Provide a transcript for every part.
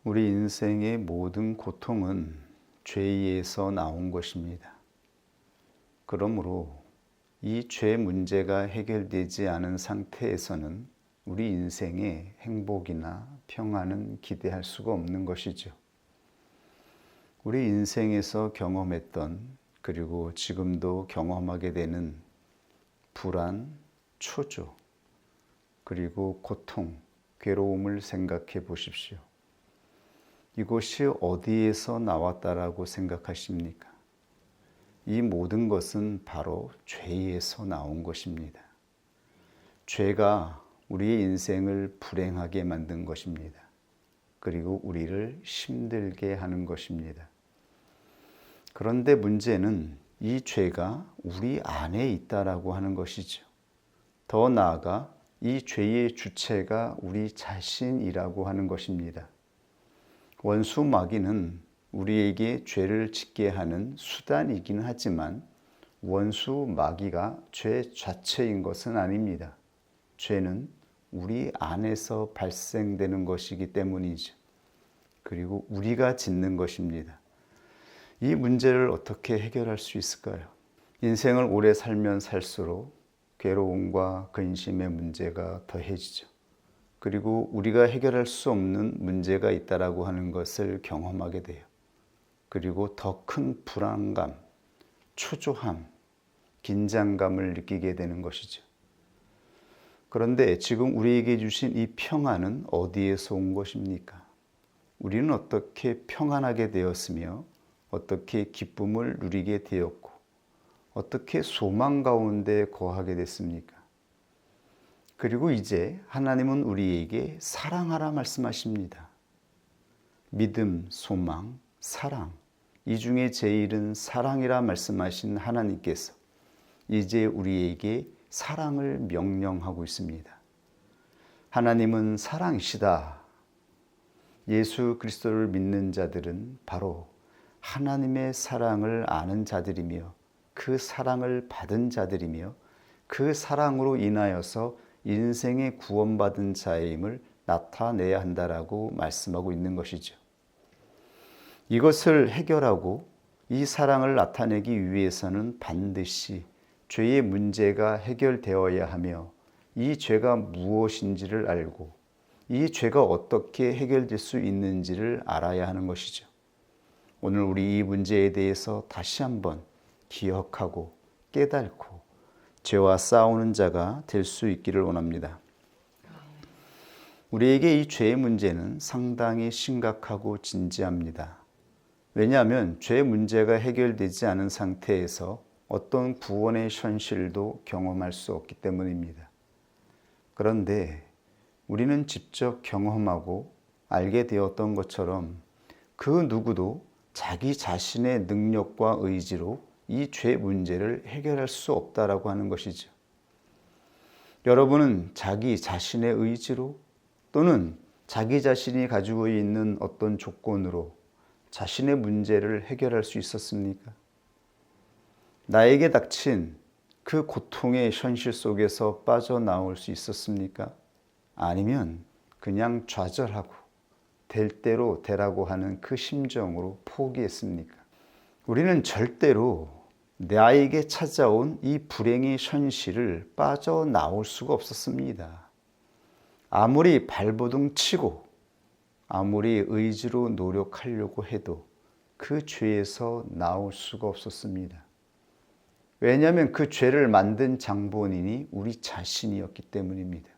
우리 인생의 모든 고통은 죄에서 나온 것입니다. 그러므로 이 죄 문제가 해결되지 않은 상태에서는 우리 인생의 행복이나 평안은 기대할 수가 없는 것이죠. 우리 인생에서 경험했던, 그리고 지금도 경험하게 되는 불안, 초조, 그리고 고통, 괴로움을 생각해 보십시오. 이것이 어디에서 나왔다라고 생각하십니까? 이 모든 것은 바로 죄에서 나온 것입니다. 죄가 우리의 인생을 불행하게 만든 것입니다. 그리고 우리를 힘들게 하는 것입니다. 그런데 문제는 이 죄가 우리 안에 있다라고 하는 것이죠. 더 나아가 이 죄의 주체가 우리 자신이라고 하는 것입니다. 원수 마귀는 우리에게 죄를 짓게 하는 수단이긴 하지만 원수 마귀가 죄 자체인 것은 아닙니다. 죄는 우리 안에서 발생되는 것이기 때문이죠. 그리고 우리가 짓는 것입니다. 이 문제를 어떻게 해결할 수 있을까요? 인생을 오래 살면 살수록 괴로움과 근심의 문제가 더해지죠. 그리고 우리가 해결할 수 없는 문제가 있다라고 하는 것을 경험하게 돼요. 그리고 더 큰 불안감, 초조함, 긴장감을 느끼게 되는 것이죠. 그런데 지금 우리에게 주신 이 평안은 어디에서 온 것입니까? 우리는 어떻게 평안하게 되었으며 어떻게 기쁨을 누리게 되었고 어떻게 소망 가운데 거하게 됐습니까? 그리고 이제 하나님은 우리에게 사랑하라 말씀하십니다. 믿음, 소망, 사랑, 이 중에 제일은 사랑이라 말씀하신 하나님께서 이제 우리에게 사랑을 명령하고 있습니다. 하나님은 사랑이시다. 예수 그리스도를 믿는 자들은 바로 하나님의 사랑을 아는 자들이며 그 사랑을 받은 자들이며 그 사랑으로 인하여서 인생의 구원받은 자임을 나타내야 한다라고 말씀하고 있는 것이죠. 이것을 해결하고 이 사랑을 나타내기 위해서는 반드시 죄의 문제가 해결되어야 하며 이 죄가 무엇인지를 알고 이 죄가 어떻게 해결될 수 있는지를 알아야 하는 것이죠. 오늘 우리 이 문제에 대해서 다시 한번 기억하고 깨닫고 죄와 싸우는 자가 될 수 있기를 원합니다. 우리에게 이 죄의 문제는 상당히 심각하고 진지합니다. 왜냐하면 죄 문제가 해결되지 않은 상태에서 어떤 구원의 현실도 경험할 수 없기 때문입니다. 그런데 우리는 직접 경험하고 알게 되었던 것처럼 그 누구도 자기 자신의 능력과 의지로 이 죄 문제를 해결할 수 없다라고 하는 것이죠. 여러분은 자기 자신의 의지로 또는 자기 자신이 가지고 있는 어떤 조건으로 자신의 문제를 해결할 수 있었습니까? 나에게 닥친 그 고통의 현실 속에서 빠져나올 수 있었습니까? 아니면 그냥 좌절하고 될 대로 되라고 하는 그 심정으로 포기했습니까? 우리는 절대로 나에게 찾아온 이 불행의 현실을 빠져나올 수가 없었습니다. 아무리 발버둥 치고 아무리 의지로 노력하려고 해도 그 죄에서 나올 수가 없었습니다. 왜냐하면 그 죄를 만든 장본인이 우리 자신이었기 때문입니다.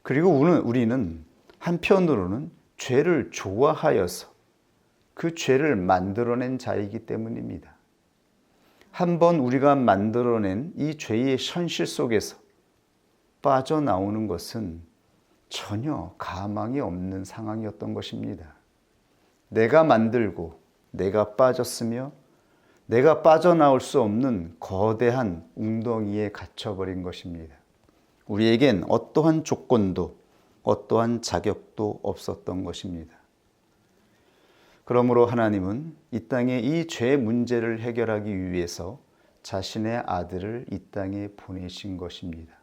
그리고 우리는 한편으로는 죄를 좋아하여서 그 죄를 만들어낸 자이기 때문입니다. 한번 우리가 만들어낸 이 죄의 현실 속에서 빠져나오는 것은 전혀 가망이 없는 상황이었던 것입니다. 내가 만들고 내가 빠졌으며 내가 빠져나올 수 없는 거대한 웅덩이에 갇혀버린 것입니다. 우리에겐 어떠한 조건도 어떠한 자격도 없었던 것입니다. 그러므로 하나님은 이 땅에 이 죄 문제를 해결하기 위해서 자신의 아들을 이 땅에 보내신 것입니다.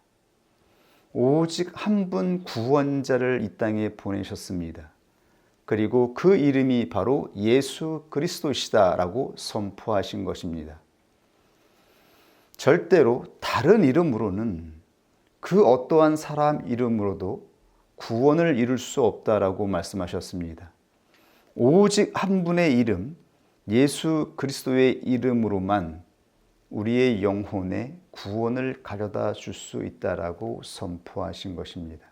오직 한 분 구원자를 이 땅에 보내셨습니다. 그리고 그 이름이 바로 예수 그리스도시다라고 선포하신 것입니다. 절대로 다른 이름으로는 그 어떠한 사람 이름으로도 구원을 이룰 수 없다라고 말씀하셨습니다. 오직 한 분의 이름, 예수 그리스도의 이름으로만 우리의 영혼에 구원을 가져다 줄 수 있다라고 선포하신 것입니다.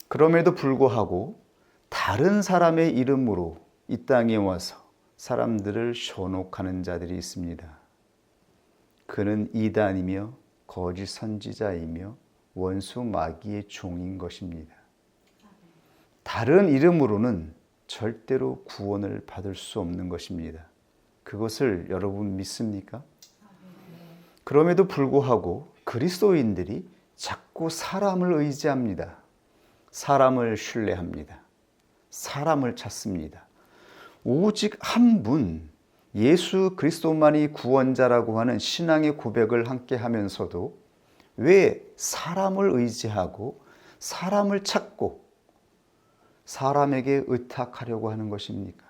그럼에도 불구하고 다른 사람의 이름으로 이 땅에 와서 사람들을 현혹하는 자들이 있습니다. 그는 이단이며 거짓 선지자이며 원수 마귀의 종인 것입니다. 다른 이름으로는 절대로 구원을 받을 수 없는 것입니다. 그것을 여러분 믿습니까? 그럼에도 불구하고 그리스도인들이 자꾸 사람을 의지합니다. 사람을 신뢰합니다. 사람을 찾습니다. 오직 한 분, 예수 그리스도만이 구원자라고 하는 신앙의 고백을 함께 하면서도 왜 사람을 의지하고 사람을 찾고 사람에게 의탁하려고 하는 것입니까?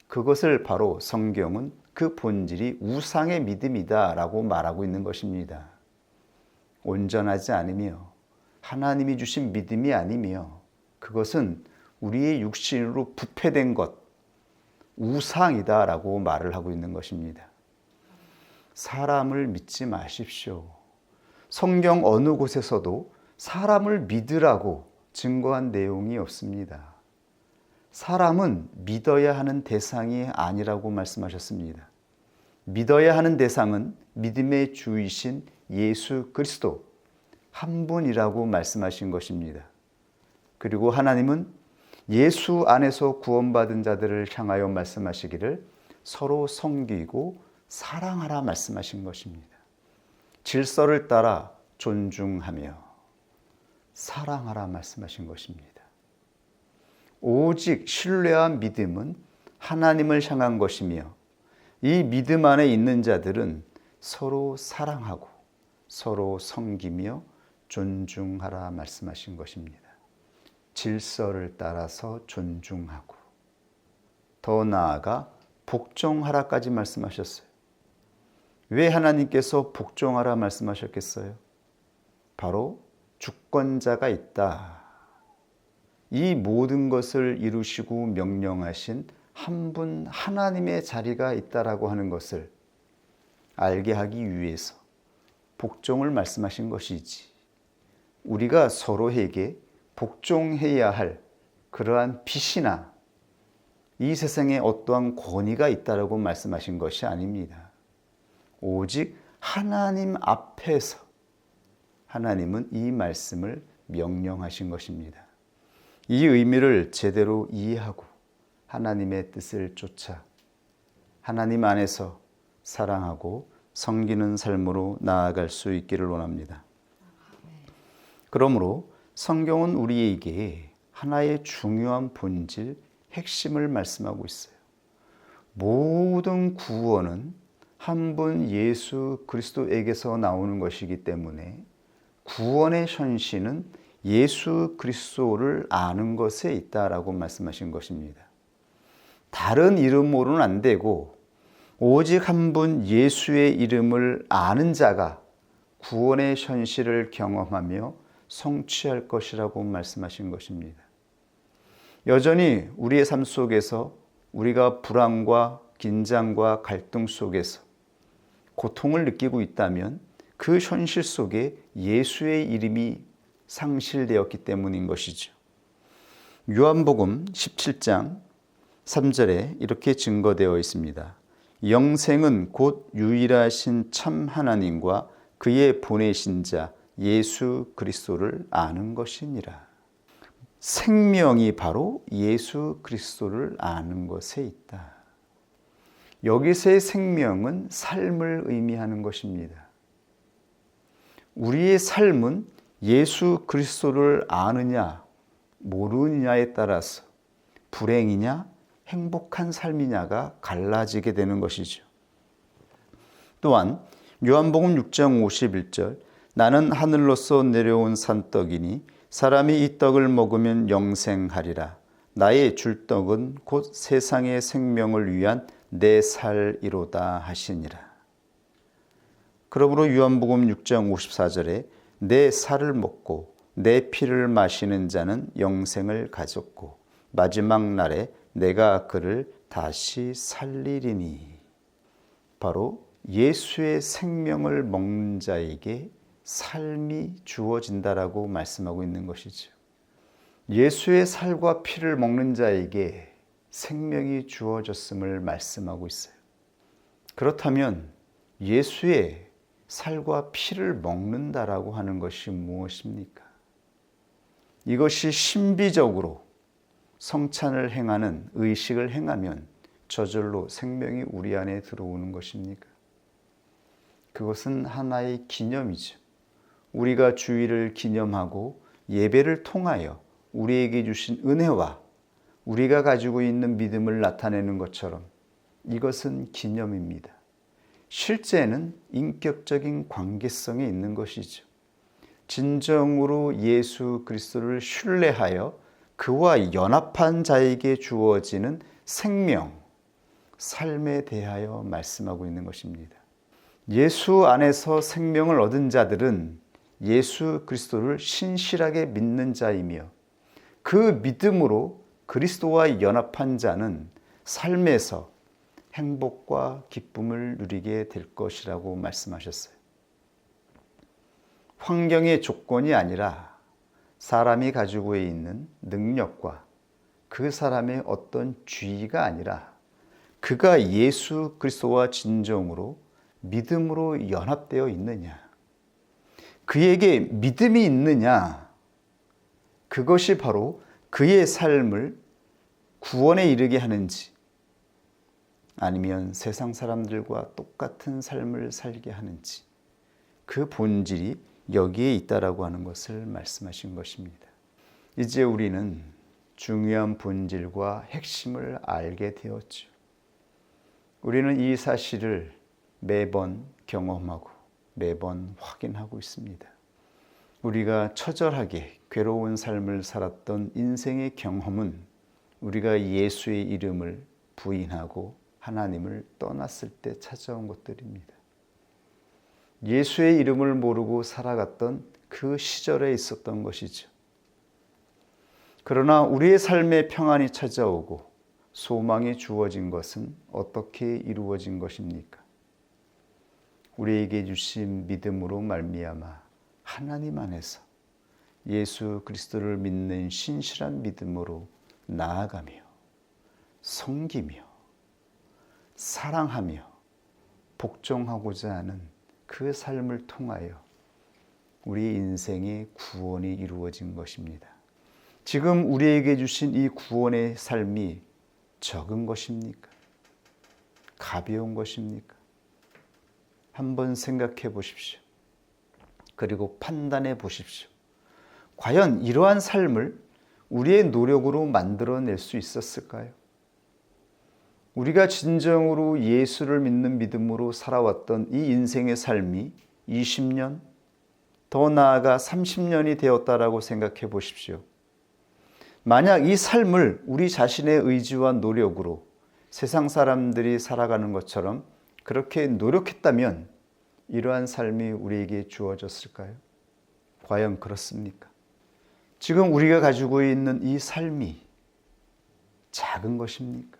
그것을 바로 성경은 그 본질이 우상의 믿음이다라고 말하고 있는 것입니다. 온전하지 않으며 하나님이 주신 믿음이 아니며 그것은 우리의 육신으로 부패된 것, 우상이다라고 말을 하고 있는 것입니다. 사람을 믿지 마십시오. 성경 어느 곳에서도 사람을 믿으라고 증거한 내용이 없습니다. 사람은 믿어야 하는 대상이 아니라고 말씀하셨습니다. 믿어야 하는 대상은 믿음의 주이신 예수 그리스도 한 분이라고 말씀하신 것입니다. 그리고 하나님은 예수 안에서 구원받은 자들을 향하여 말씀하시기를 서로 섬기고 사랑하라 말씀하신 것입니다. 질서를 따라 존중하며 사랑하라 말씀하신 것입니다. 오직 신뢰와 믿음은 하나님을 향한 것이며 이 믿음 안에 있는 자들은 서로 사랑하고 서로 섬기며 존중하라 말씀하신 것입니다. 질서를 따라서 존중하고 더 나아가 복종하라까지 말씀하셨어요. 왜 하나님께서 복종하라 말씀하셨겠어요? 바로 주권자가 있다. 이 모든 것을 이루시고 명령하신 한 분 하나님의 자리가 있다라고 하는 것을 알게 하기 위해서 복종을 말씀하신 것이지 우리가 서로에게 복종해야 할 그러한 빚이나 이 세상에 어떠한 권위가 있다라고 말씀하신 것이 아닙니다. 오직 하나님 앞에서 하나님은 이 말씀을 명령하신 것입니다. 이 의미를 제대로 이해하고 하나님의 뜻을 쫓아 하나님 안에서 사랑하고 섬기는 삶으로 나아갈 수 있기를 원합니다. 그러므로 성경은 우리에게 하나의 중요한 본질, 핵심을 말씀하고 있어요. 모든 구원은 한 분 예수 그리스도에게서 나오는 것이기 때문에 구원의 현실은 예수 그리스도를 아는 것에 있다라고 말씀하신 것입니다. 다른 이름으로는 안 되고 오직 한 분 예수의 이름을 아는 자가 구원의 현실을 경험하며 성취할 것이라고 말씀하신 것입니다. 여전히 우리의 삶 속에서 우리가 불안과 긴장과 갈등 속에서 고통을 느끼고 있다면 그 현실 속에 예수의 이름이 상실되었기 때문인 것이죠. 요한복음 17장 3절에 이렇게 증거되어 있습니다. 영생은 곧 유일하신 참 하나님과 그의 보내신 자 예수 그리스도를 아는 것이니라. 생명이 바로 예수 그리스도를 아는 것에 있다. 여기서의 생명은 삶을 의미하는 것입니다. 우리의 삶은 예수 그리스도를 아느냐 모르느냐에 따라서 불행이냐 행복한 삶이냐가 갈라지게 되는 것이죠. 또한 요한복음 6장 51절 나는 하늘로서 내려온 산떡이니 사람이 이 떡을 먹으면 영생하리라. 나의 줄떡은 곧 세상의 생명을 위한 내 살이로다 하시니라. 그러므로 요한복음 6장 54절에 내 살을 먹고 내 피를 마시는 자는 영생을 가졌고 마지막 날에 내가 그를 다시 살리리니. 바로 예수의 생명을 먹는 자에게 삶이 주어진다라고 말씀하고 있는 것이죠. 예수의 살과 피를 먹는 자에게 생명이 주어졌음을 말씀하고 있어요. 그렇다면 예수의 살과 피를 먹는다라고 하는 것이 무엇입니까? 이것이 신비적으로 성찬을 행하는 의식을 행하면 저절로 생명이 우리 안에 들어오는 것입니까? 그것은 하나의 기념이죠. 우리가 주일을 기념하고 예배를 통하여 우리에게 주신 은혜와 우리가 가지고 있는 믿음을 나타내는 것처럼 이것은 기념입니다. 실제는 인격적인 관계성이 있는 것이죠. 진정으로 예수 그리스도를 신뢰하여 그와 연합한 자에게 주어지는 생명, 삶에 대하여 말씀하고 있는 것입니다. 예수 안에서 생명을 얻은 자들은 예수 그리스도를 신실하게 믿는 자이며 그 믿음으로 그리스도와 연합한 자는 삶에서 행복과 기쁨을 누리게 될 것이라고 말씀하셨어요. 환경의 조건이 아니라 사람이 가지고 있는 능력과 그 사람의 어떤 주의가 아니라 그가 예수 그리스도와 진정으로 믿음으로 연합되어 있느냐, 그에게 믿음이 있느냐, 그것이 바로 그의 삶을 구원에 이르게 하는지 아니면 세상 사람들과 똑같은 삶을 살게 하는지 그 본질이 여기에 있다라고 하는 것을 말씀하신 것입니다. 이제 우리는 중요한 본질과 핵심을 알게 되었죠. 우리는 이 사실을 매번 경험하고 매번 확인하고 있습니다. 우리가 처절하게 괴로운 삶을 살았던 인생의 경험은 우리가 예수의 이름을 부인하고 하나님을 떠났을 때 찾아온 것들입니다. 예수의 이름을 모르고 살아갔던 그 시절에 있었던 것이죠. 그러나 우리의 삶에 평안이 찾아오고 소망이 주어진 것은 어떻게 이루어진 것입니까? 우리에게 주신 믿음으로 말미암아 하나님 안에서 예수 그리스도를 믿는 신실한 믿음으로 나아가며 섬기며 사랑하며 복종하고자 하는 그 삶을 통하여 우리 인생의 구원이 이루어진 것입니다. 지금 우리에게 주신 이 구원의 삶이 적은 것입니까? 가벼운 것입니까? 한번 생각해 보십시오. 그리고 판단해 보십시오. 과연 이러한 삶을 우리의 노력으로 만들어낼 수 있었을까요? 우리가 진정으로 예수를 믿는 믿음으로 살아왔던 이 인생의 삶이 20년, 더 나아가 30년이 되었다라고 생각해 보십시오. 만약 이 삶을 우리 자신의 의지와 노력으로 세상 사람들이 살아가는 것처럼 그렇게 노력했다면 이러한 삶이 우리에게 주어졌을까요? 과연 그렇습니까? 지금 우리가 가지고 있는 이 삶이 작은 것입니까?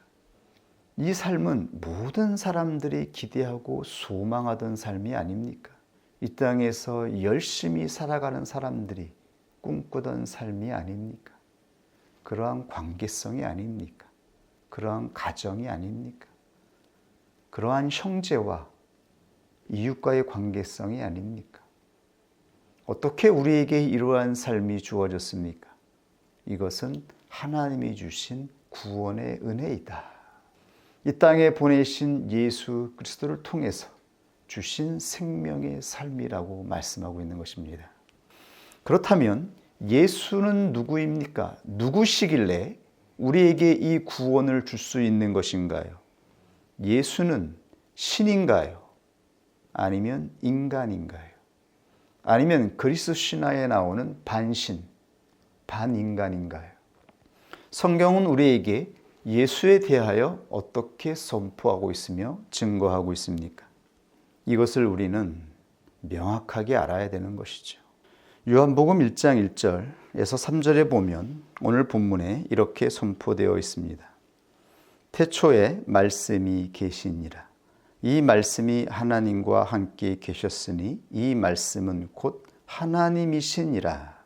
이 삶은 모든 사람들이 기대하고 소망하던 삶이 아닙니까? 이 땅에서 열심히 살아가는 사람들이 꿈꾸던 삶이 아닙니까? 그러한 관계성이 아닙니까? 그러한 가정이 아닙니까? 그러한 형제와 이웃과의 관계성이 아닙니까? 어떻게 우리에게 이러한 삶이 주어졌습니까? 이것은 하나님이 주신 구원의 은혜이다. 이 땅에 보내신 예수 그리스도를 통해서 주신 생명의 삶이라고 말씀하고 있는 것입니다. 그렇다면 예수는 누구입니까? 누구시길래 우리에게 이 구원을 줄 수 있는 것인가요? 예수는 신인가요? 아니면 인간인가요? 아니면 그리스 신화에 나오는 반신, 반인간인가요? 성경은 우리에게 예수에 대하여 어떻게 선포하고 있으며 증거하고 있습니까? 이것을 우리는 명확하게 알아야 되는 것이죠. 요한복음 1장 1절에서 3절에 보면 오늘 본문에 이렇게 선포되어 있습니다. 태초에 말씀이 계시니라. 이 말씀이 하나님과 함께 계셨으니 이 말씀은 곧 하나님이시니라.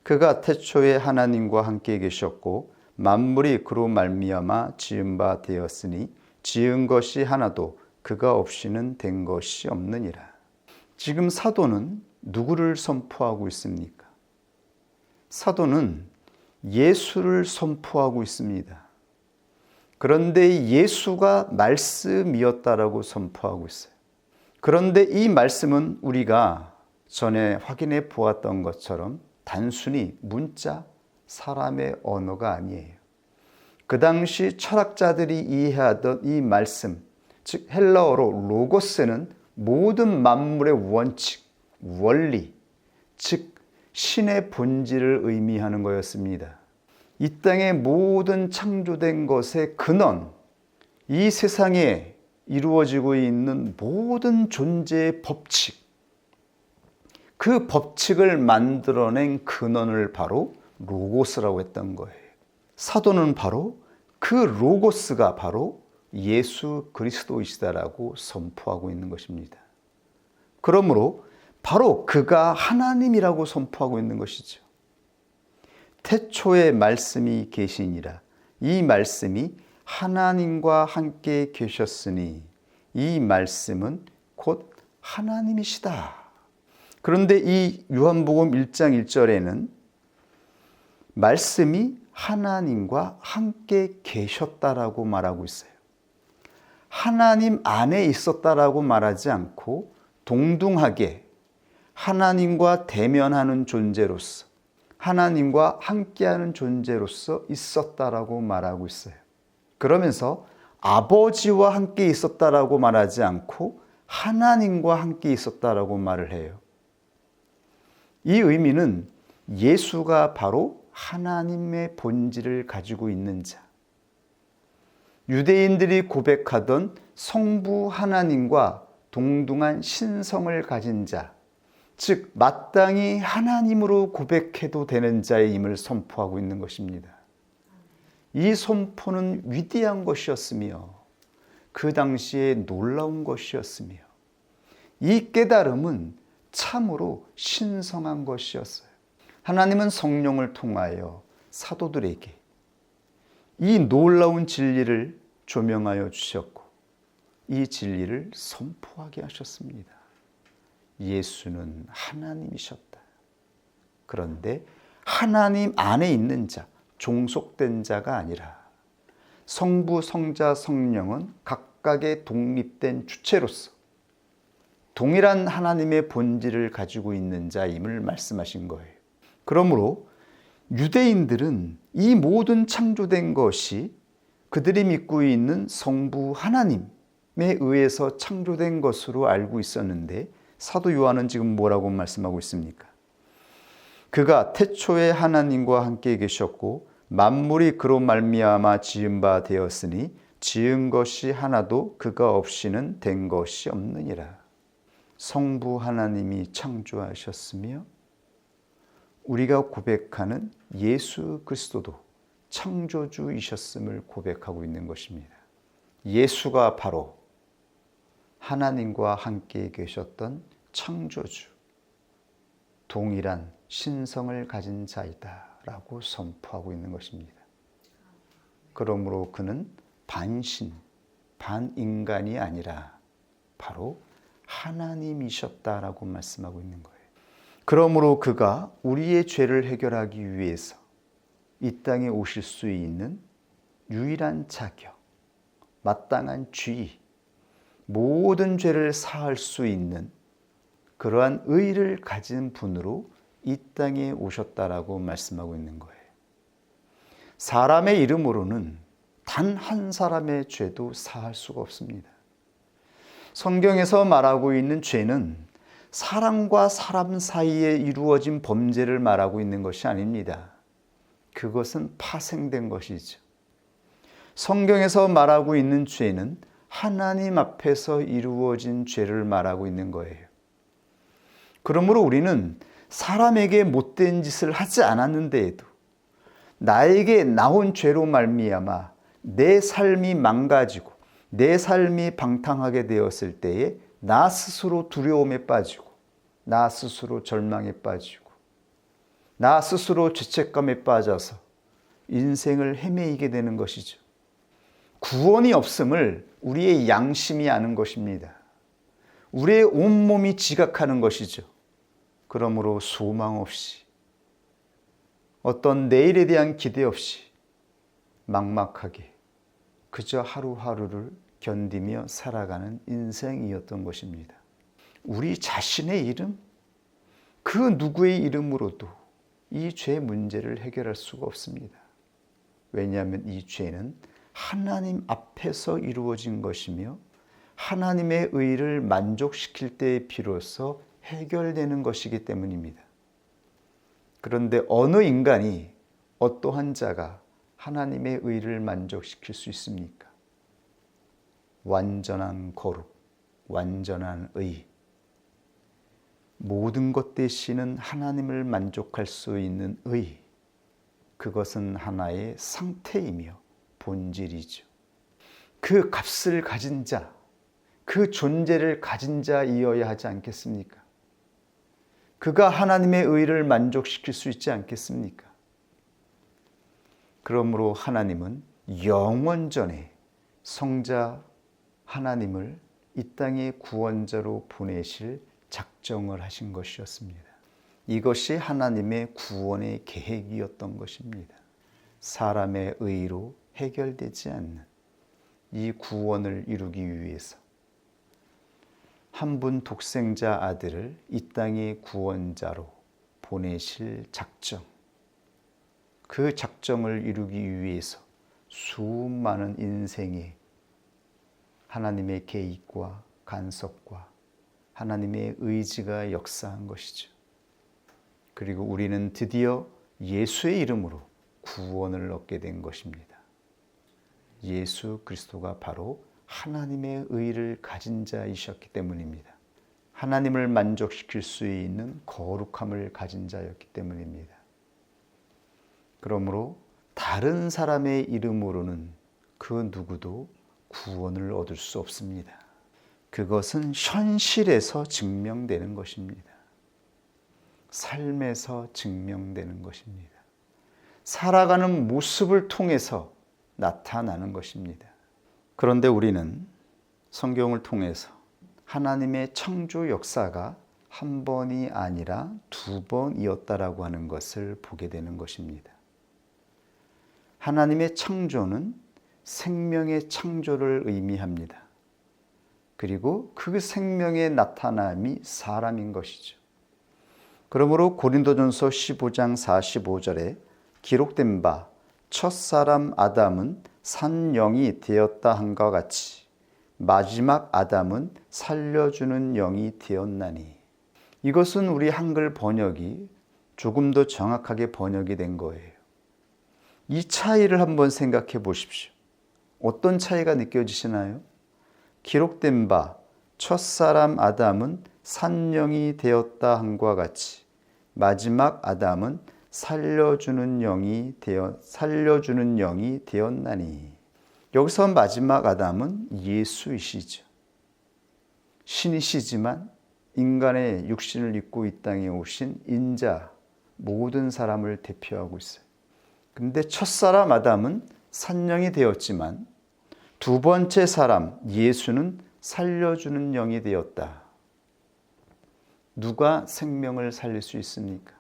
그가 태초에 하나님과 함께 계셨고 만물이 그로 말미암아 지은 바 되었으니 지은 것이 하나도 그가 없이는 된 것이 없느니라. 지금 사도는 누구를 선포하고 있습니까? 사도는 예수를 선포하고 있습니다. 그런데 예수가 말씀이었다라고 선포하고 있어요. 그런데 이 말씀은 우리가 전에 확인해 보았던 것처럼 단순히 문자, 사람의 언어가 아니에요. 그 당시 철학자들이 이해하던 이 말씀, 즉 헬라어로 로고스는 모든 만물의 원칙, 원리, 즉 신의 본질을 의미하는 거였습니다. 이 땅의 모든 창조된 것의 근원, 이 세상에 이루어지고 있는 모든 존재의 법칙, 그 법칙을 만들어낸 근원을 바로 로고스라고 했던 거예요. 사도는 바로 그 로고스가 바로 예수 그리스도이시다라고 선포하고 있는 것입니다. 그러므로 바로 그가 하나님이라고 선포하고 있는 것이죠. 태초에 말씀이 계시니라. 이 말씀이 하나님과 함께 계셨으니 이 말씀은 곧 하나님이시다. 그런데 이 요한복음 1장 1절에는 말씀이 하나님과 함께 계셨다라고 말하고 있어요. 하나님 안에 있었다라고 말하지 않고 동등하게 하나님과 대면하는 존재로서 하나님과 함께하는 존재로서 있었다라고 말하고 있어요. 그러면서 아버지와 함께 있었다라고 말하지 않고 하나님과 함께 있었다라고 말을 해요. 이 의미는 예수가 바로 하나님의 본질을 가지고 있는 자, 유대인들이 고백하던 성부 하나님과 동등한 신성을 가진 자, 즉 마땅히 하나님으로 고백해도 되는 자의 임을 선포하고 있는 것입니다. 이 선포는 위대한 것이었으며 그 당시에 놀라운 것이었으며 이 깨달음은 참으로 신성한 것이었어요. 하나님은 성령을 통하여 사도들에게 이 놀라운 진리를 조명하여 주셨고 이 진리를 선포하게 하셨습니다. 예수는 하나님이셨다. 그런데 하나님 안에 있는 자, 종속된 자가 아니라 성부, 성자, 성령은 각각의 독립된 주체로서 동일한 하나님의 본질을 가지고 있는 자임을 말씀하신 거예요. 그러므로 유대인들은 이 모든 창조된 것이 그들이 믿고 있는 성부 하나님에 의해서 창조된 것으로 알고 있었는데 사도 요한은 지금 뭐라고 말씀하고 있습니까? 그가 태초에 하나님과 함께 계셨고 만물이 그로 말미암아 지은 바 되었으니 지은 것이 하나도 그가 없이는 된 것이 없느니라. 성부 하나님이 창조하셨으며 우리가 고백하는 예수 그리스도도 창조주이셨음을 고백하고 있는 것입니다. 예수가 바로 하나님과 함께 계셨던 창조주, 동일한 신성을 가진 자이다라고 선포하고 있는 것입니다. 그러므로 그는 반신, 반인간이 아니라 바로 하나님이셨다라고 말씀하고 있는 거예요. 그러므로 그가 우리의 죄를 해결하기 위해서 이 땅에 오실 수 있는 유일한 자격, 마땅한 지위, 모든 죄를 사할 수 있는 그러한 의를 가진 분으로 이 땅에 오셨다라고 말씀하고 있는 거예요. 사람의 이름으로는 단 한 사람의 죄도 사할 수가 없습니다. 성경에서 말하고 있는 죄는 사람과 사람 사이에 이루어진 범죄를 말하고 있는 것이 아닙니다. 그것은 파생된 것이죠. 성경에서 말하고 있는 죄는 하나님 앞에서 이루어진 죄를 말하고 있는 거예요. 그러므로 우리는 사람에게 못된 짓을 하지 않았는데에도 나에게 나온 죄로 말미암아 내 삶이 망가지고 내 삶이 방탕하게 되었을 때에 나 스스로 두려움에 빠지고 나 스스로 절망에 빠지고 나 스스로 죄책감에 빠져서 인생을 헤매이게 되는 것이죠. 구원이 없음을 우리의 양심이 아는 것입니다. 우리의 온몸이 지각하는 것이죠. 그러므로 소망 없이 어떤 내일에 대한 기대 없이 막막하게 그저 하루하루를 견디며 살아가는 인생이었던 것입니다. 우리 자신의 이름, 그 누구의 이름으로도 이 죄 문제를 해결할 수가 없습니다. 왜냐하면 이 죄는 하나님 앞에서 이루어진 것이며 하나님의 의를 만족시킬 때에 비로소 해결되는 것이기 때문입니다. 그런데 어느 인간이 어떠한 자가 하나님의 의를 만족시킬 수 있습니까? 완전한 거룩, 완전한 의, 모든 것 대신은 하나님을 만족할 수 있는 의, 그것은 하나의 상태이며 본질이죠. 그 값을 가진 자, 그 존재를 가진 자이어야 하지 않겠습니까? 그가 하나님의 의를 만족시킬 수 있지 않겠습니까? 그러므로 하나님은 영원전에 성자 하나님을 이 땅의 구원자로 보내실 작정을 하신 것이었습니다. 이것이 하나님의 구원의 계획이었던 것입니다. 사람의 의로 해결되지 않는 이 구원을 이루기 위해서 한 분 독생자 아들을 이 땅의 구원자로 보내실 작정, 그 작정을 이루기 위해서 수많은 인생의 하나님의 계획과 간섭과 하나님의 의지가 역사한 것이죠. 그리고 우리는 드디어 예수의 이름으로 구원을 얻게 된 것입니다. 예수 그리스도가 바로 하나님의 의를 가진 자이셨기 때문입니다. 하나님을 만족시킬 수 있는 거룩함을 가진 자였기 때문입니다. 그러므로 다른 사람의 이름으로는 그 누구도 구원을 얻을 수 없습니다. 그것은 현실에서 증명되는 것입니다. 삶에서 증명되는 것입니다. 살아가는 모습을 통해서 나타나는 것입니다. 그런데 우리는 성경을 통해서 하나님의 창조 역사가 한 번이 아니라 두 번이었다라고 하는 것을 보게 되는 것입니다. 하나님의 창조는 생명의 창조를 의미합니다. 그리고 그 생명의 나타남이 사람인 것이죠. 그러므로 고린도전서 15장 45절에 기록된 바 첫사람 아담은 산 영이 되었다 한과 같이 마지막 아담은 살려주는 영이 되었나니, 이것은 우리 한글 번역이 조금 더 정확하게 번역이 된 거예요. 이 차이를 한번 생각해 보십시오. 어떤 차이가 느껴지시나요? 기록된 바 첫사람 아담은 산 영이 되었다 한과 같이 마지막 아담은 살려주는 영이 되었나니. 여기서 마지막 아담은 예수이시죠. 신이시지만 인간의 육신을 입고 이 땅에 오신 인자, 모든 사람을 대표하고 있어요. 근데 첫사람 아담은 산영이 되었지만 두 번째 사람 예수는 살려주는 영이 되었다. 누가 생명을 살릴 수 있습니까?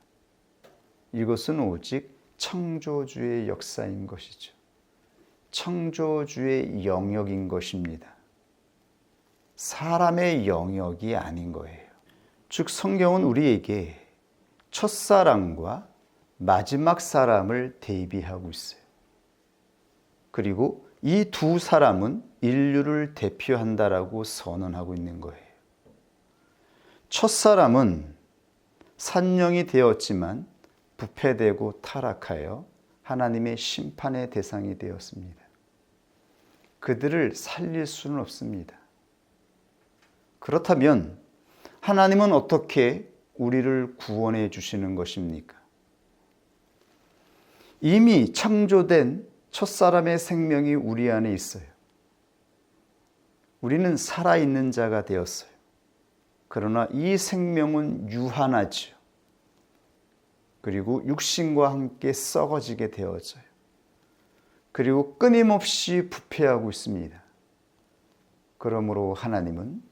이것은 오직 창조주의 역사인 것이죠. 창조주의 영역인 것입니다. 사람의 영역이 아닌 거예요. 즉 성경은 우리에게 첫사람과 마지막 사람을 대비하고 있어요. 그리고 이 두 사람은 인류를 대표한다라고 선언하고 있는 거예요. 첫사람은 산영이 되었지만 부패되고 타락하여 하나님의 심판의 대상이 되었습니다. 그들을 살릴 수는 없습니다. 그렇다면 하나님은 어떻게 우리를 구원해 주시는 것입니까? 이미 창조된 첫사람의 생명이 우리 안에 있어요. 우리는 살아있는 자가 되었어요. 그러나 이 생명은 유한하죠. 그리고 육신과 함께 썩어지게 되어져요. 그리고 끊임없이 부패하고 있습니다. 그러므로 하나님은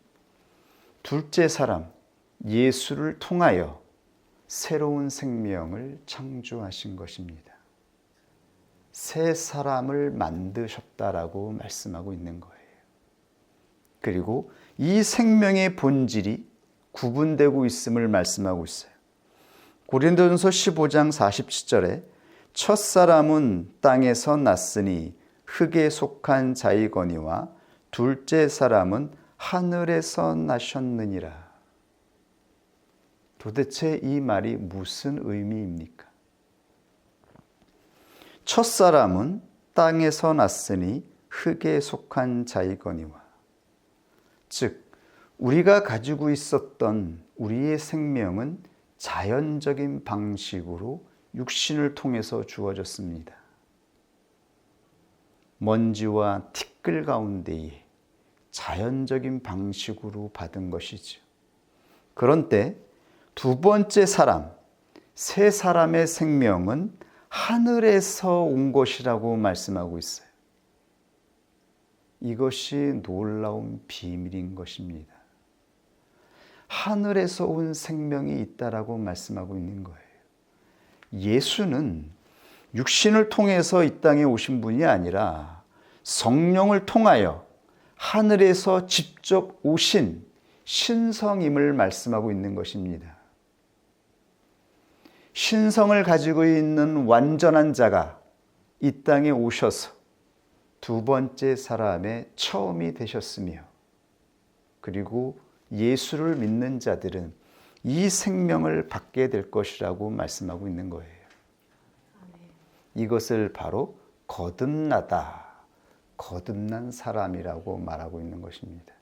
둘째 사람 예수를 통하여 새로운 생명을 창조하신 것입니다. 새 사람을 만드셨다라고 말씀하고 있는 거예요. 그리고 이 생명의 본질이 구분되고 있음을 말씀하고 있어요. 고린도전서 15장 47절에 첫사람은 땅에서 났으니 흙에 속한 자이거니와 둘째 사람은 하늘에서 나셨느니라. 도대체 이 말이 무슨 의미입니까? 첫사람은 땅에서 났으니 흙에 속한 자이거니와, 즉 우리가 가지고 있었던 우리의 생명은 자연적인 방식으로 육신을 통해서 주어졌습니다. 먼지와 티끌 가운데에 자연적인 방식으로 받은 것이죠. 그런데 두 번째 사람, 새 사람의 생명은 하늘에서 온 것이라고 말씀하고 있어요. 이것이 놀라운 비밀인 것입니다. 하늘에서 온 생명이 있다라고 말씀하고 있는 거예요. 예수는 육신을 통해서 이 땅에 오신 분이 아니라 성령을 통하여 하늘에서 직접 오신 신성임을 말씀하고 있는 것입니다. 신성을 가지고 있는 완전한 자가 이 땅에 오셔서 두 번째 사람의 처음이 되셨으며, 그리고 예수를 믿는 자들은 이 생명을 받게 될 것이라고 말씀하고 있는 거예요. 이것을 바로 거듭나다, 거듭난 사람이라고 말하고 있는 것입니다.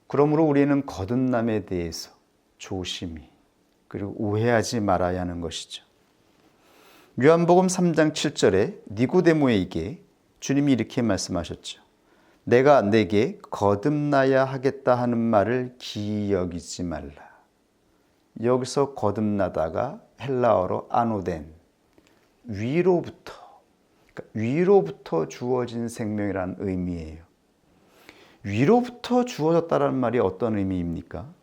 그러므로 우리는 거듭남에 대해서 조심히, 그리고 오해하지 말아야 하는 것이죠. 요한복음 3장 7절에 니고데모에게 주님이 이렇게 말씀하셨죠. 내가 내게 거듭나야 하겠다 하는 말을 기이 여기지 말라. 여기서 거듭나다가 헬라어로 아노덴, 위로부터, 그러니까 위로부터 주어진 생명이라는 의미예요. 위로부터 주어졌다는 말이 어떤 의미입니까?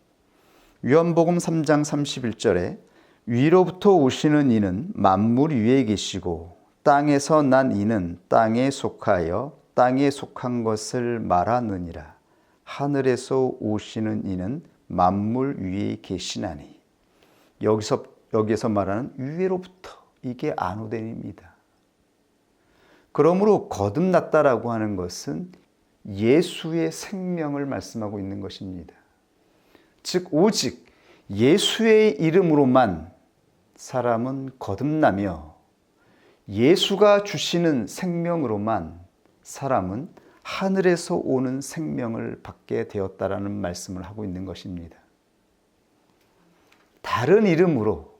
요한복음 3장 31절에 위로부터 오시는 이는 만물 위에 계시고 땅에서 난 이는 땅에 속하여 땅에 속한 것을 말하느니라. 하늘에서 오시는 이는 만물 위에 계시나니. 여기서 말하는 위로부터, 이게 아노덴입니다. 그러므로 거듭났다라고 하는 것은 예수의 생명을 말씀하고 있는 것입니다. 즉 오직 예수의 이름으로만 사람은 거듭나며, 예수가 주시는 생명으로만 사람은 하늘에서 오는 생명을 받게 되었다라는 말씀을 하고 있는 것입니다. 다른 이름으로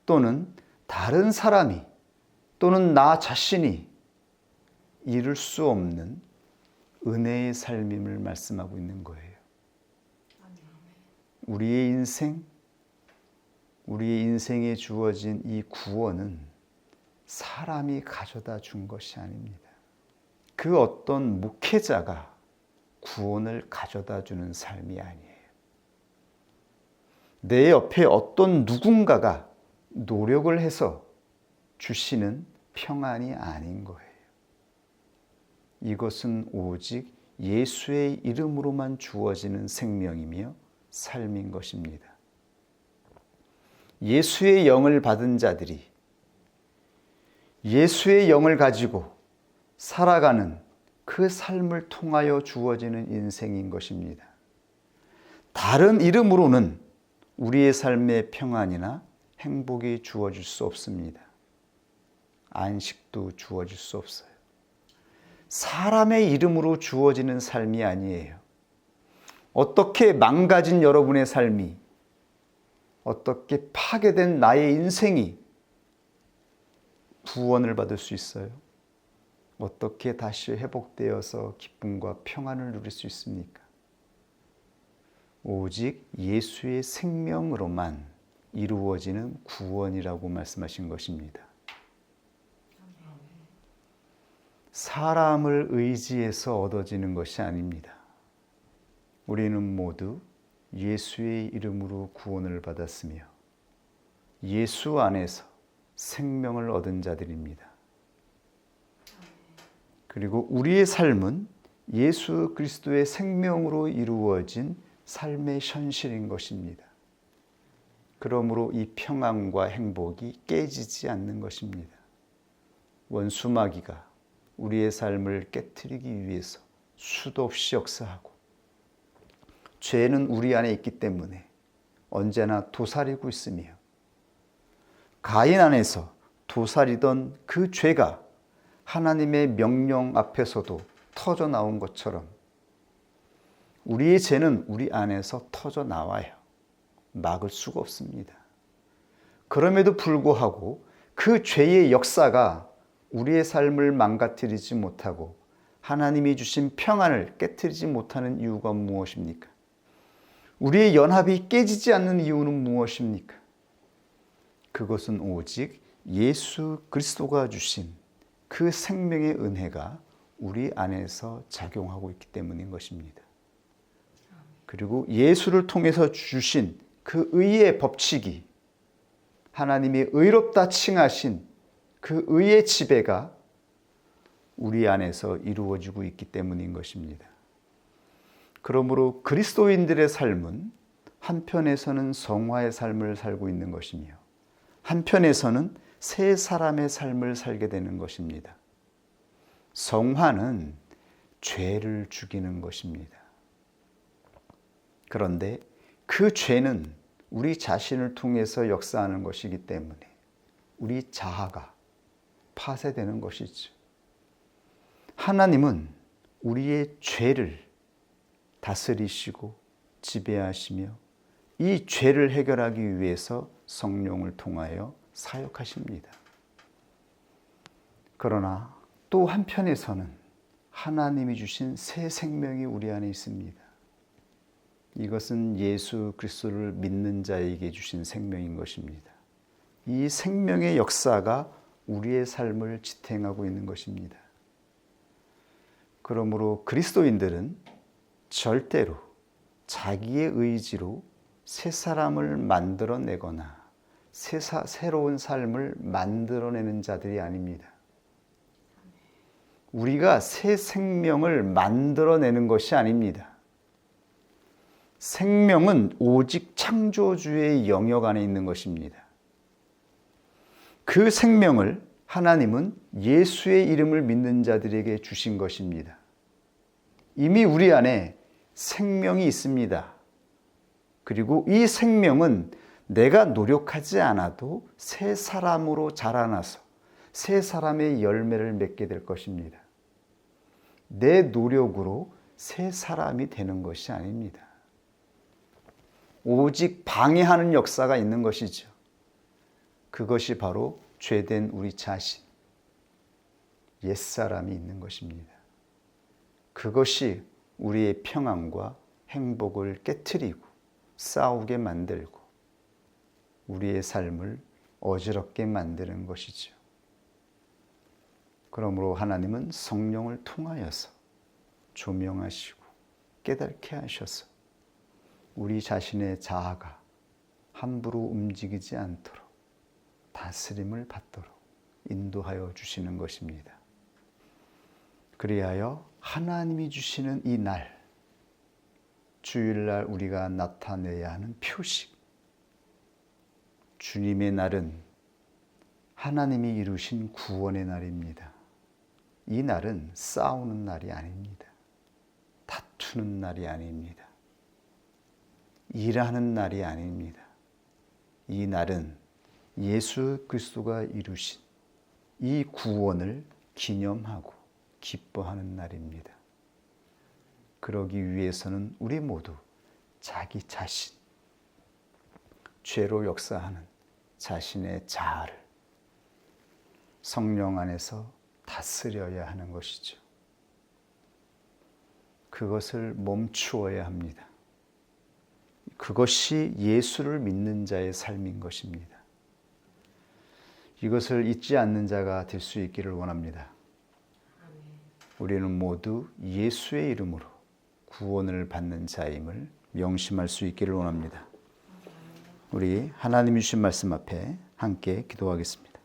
또는 다른 사람이 또는 나 자신이 이룰 수 없는 은혜의 삶임을 말씀하고 있는 거예요. 우리의 인생에 주어진 이 구원은 사람이 가져다 준 것이 아닙니다. 그 어떤 목회자가 구원을 가져다 주는 삶이 아니에요. 내 옆에 어떤 누군가가 노력을 해서 주시는 평안이 아닌 거예요. 이것은 오직 예수의 이름으로만 주어지는 생명이며 삶인 것입니다. 예수의 영을 받은 자들이 예수의 영을 가지고 살아가는 그 삶을 통하여 주어지는 인생인 것입니다. 다른 이름으로는 우리의 삶의 평안이나 행복이 주어질 수 없습니다. 안식도 주어질 수 없어요. 사람의 이름으로 주어지는 삶이 아니에요. 어떻게 망가진 여러분의 삶이, 어떻게 파괴된 나의 인생이 구원을 받을 수 있어요? 어떻게 다시 회복되어서 기쁨과 평안을 누릴 수 있습니까? 오직 예수의 생명으로만 이루어지는 구원이라고 말씀하신 것입니다. 사람을 의지해서 얻어지는 것이 아닙니다. 우리는 모두 예수의 이름으로 구원을 받았으며 예수 안에서 생명을 얻은 자들입니다. 그리고 우리의 삶은 예수 그리스도의 생명으로 이루어진 삶의 현실인 것입니다. 그러므로 이 평안과 행복이 깨지지 않는 것입니다. 원수 마귀가 우리의 삶을 깨트리기 위해서 수도 없이 역사하고 죄는 우리 안에 있기 때문에 언제나 도사리고 있으며 가인 안에서 도사리던 그 죄가 하나님의 명령 앞에서도 터져 나온 것처럼 우리의 죄는 우리 안에서 터져 나와요. 막을 수가 없습니다. 그럼에도 불구하고 그 죄의 역사가 우리의 삶을 망가뜨리지 못하고 하나님이 주신 평안을 깨뜨리지 못하는 이유가 무엇입니까? 우리의 연합이 깨지지 않는 이유는 무엇입니까? 그것은 오직 예수 그리스도가 주신 그 생명의 은혜가 우리 안에서 작용하고 있기 때문인 것입니다. 그리고 예수를 통해서 주신 그 의의 법칙이 하나님이 의롭다 칭하신 그 의의 지배가 우리 안에서 이루어지고 있기 때문인 것입니다. 그러므로 그리스도인들의 삶은 한편에서는 성화의 삶을 살고 있는 것이며 한편에서는 새 사람의 삶을 살게 되는 것입니다. 성화는 죄를 죽이는 것입니다. 그런데 그 죄는 우리 자신을 통해서 역사하는 것이기 때문에 우리 자아가 파쇄되는 것이죠. 하나님은 우리의 죄를 다스리시고 지배하시며 이 죄를 해결하기 위해서 성령을 통하여 사역하십니다. 그러나 또 한편에서는 하나님이 주신 새 생명이 우리 안에 있습니다. 이것은 예수 그리스도를 믿는 자에게 주신 생명인 것입니다. 이 생명의 역사가 우리의 삶을 지탱하고 있는 것입니다. 그러므로 그리스도인들은 절대로 자기의 의지로 새 사람을 만들어내거나 새로운 삶을 만들어내는 자들이 아닙니다. 우리가 새 생명을 만들어내는 것이 아닙니다. 생명은 오직 창조주의 영역 안에 있는 것입니다. 그 생명을 하나님은 예수의 이름을 믿는 자들에게 주신 것입니다. 이미 우리 안에 생명이 있습니다. 그리고 이 생명은 내가 노력하지 않아도 새 사람으로 자라나서 새 사람의 열매를 맺게 될 것입니다. 내 노력으로 새 사람이 되는 것이 아닙니다. 오직 방해하는 역사가 있는 것이죠. 그것이 바로 죄된 우리 자신, 옛사람이 있는 것입니다. 그것이 우리의 평안과 행복을 깨트리고 싸우게 만들고 우리의 삶을 어지럽게 만드는 것이죠. 그러므로 하나님은 성령을 통하여서 조명하시고 깨닫게 하셔서 우리 자신의 자아가 함부로 움직이지 않도록 다스림을 받도록 인도하여 주시는 것입니다. 그리하여 하나님이 주시는 이 날, 주일날 우리가 나타내야 하는 표식, 주님의 날은 하나님이 이루신 구원의 날입니다. 이 날은 싸우는 날이 아닙니다. 다투는 날이 아닙니다. 일하는 날이 아닙니다. 이 날은 예수 그리스도가 이루신 이 구원을 기념하고 기뻐하는 날입니다. 그러기 위해서는 우리 모두 자기 자신, 죄로 역사하는 자신의 자아를 성령 안에서 다스려야 하는 것이죠. 그것을 멈추어야 합니다. 그것이 예수를 믿는 자의 삶인 것입니다. 이것을 잊지 않는 자가 될 수 있기를 원합니다. 우리는 모두 예수의 이름으로 구원을 받는 자임을 명심할 수 있기를 원합니다. 우리 하나님이 주신 말씀 앞에 함께 기도하겠습니다.